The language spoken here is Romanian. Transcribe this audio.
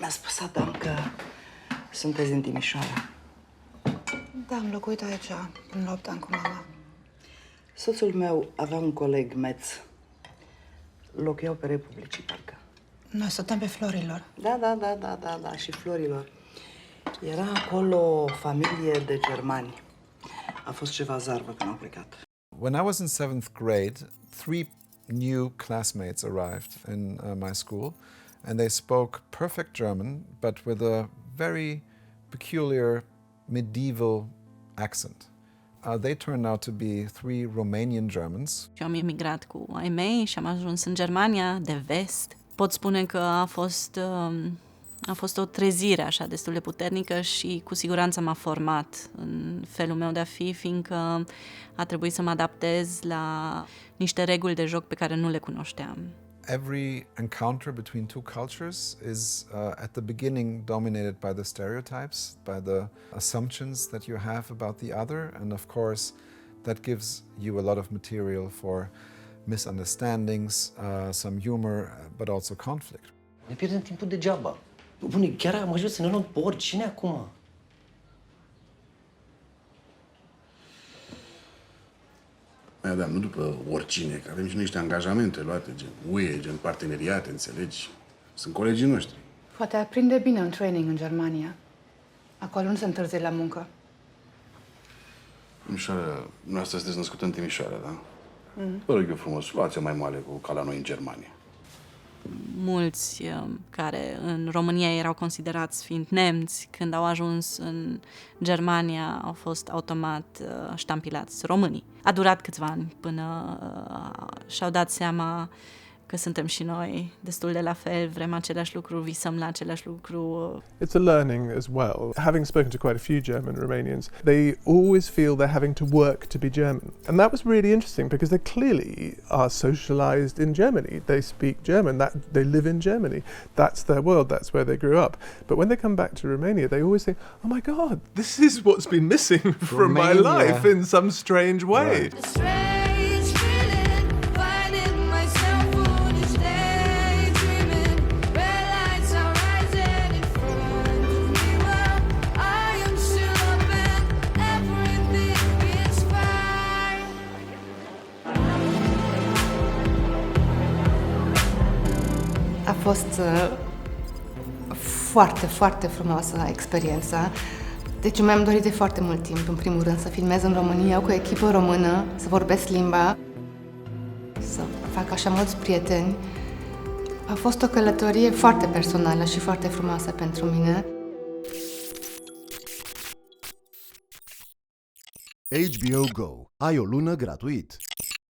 Mi-a spus Adam că sunteți din Timișoara. Da, am locuit aici până la 8 ani cu mama. Soțul meu avea un coleg meț. Locuiau pe Republicii, parcă. Noi stăteam pe Florilor. Da, și Florilor. Era acolo o familie de germani. A fost ceva zarvă când au plecat. When I was in 7th grade, 3 new classmates arrived in my school, and they spoke perfect German, but with a very peculiar medieval accent. They turned out to be 3 Romanian Germans. Eu am emigrat cu ai mei și am ajuns în Germania de vest. Pot spune că a fost o trezire așa destul de puternică și cu siguranță m-a format în felul meu de a fi, fiindcă a trebuit să mă adaptez la niște reguli de joc pe care nu le cunoșteam. Every encounter between two cultures is at the beginning dominated by the stereotypes, by the assumptions that you have about the other, and of course that gives you a lot of material for misunderstandings, some humor, but also conflict. Ne pierdem timpul degeaba. Bune, chiar am ajuns să ne luăm pe oricine acum. Mai Adam, nu după oricine, că avem și noi niște angajamente luate, gen UE, gen parteneriate, înțelegi? Sunt colegii noștri. Poate ar prinde bine un training în Germania. Acolo nu se întârzie la muncă. Timișoara, noastră sunteți născută în Timișoara, da? Vă rog eu frumos, luați-o mai moale ca la noi în Germania. Mulți care în România erau considerați fiind nemți, când au ajuns în Germania, au fost automat ștampilați românii. A durat câțiva ani până și-au dat seama că suntem și noi destul de la fel, vrem același lucru, visăm la același lucru. It's a learning as well. Having spoken to quite a few German Romanians, they always feel they're having to work to be German. And that was really interesting because they clearly are socialized in Germany. They speak German, that they live in Germany. That's their world, that's where they grew up. But when they come back to Romania, they always think, oh my God, this is what's been missing from my life in some strange way. Right. A fost foarte, foarte frumoasă experiența. Deci mi-am dorit de foarte mult timp, în primul rând, să filmez în România cu o echipă română, să vorbesc limba, să fac așa mulți prieteni. A fost o călătorie foarte personală și foarte frumoasă pentru mine. HBO Go. Ai o lună gratuit.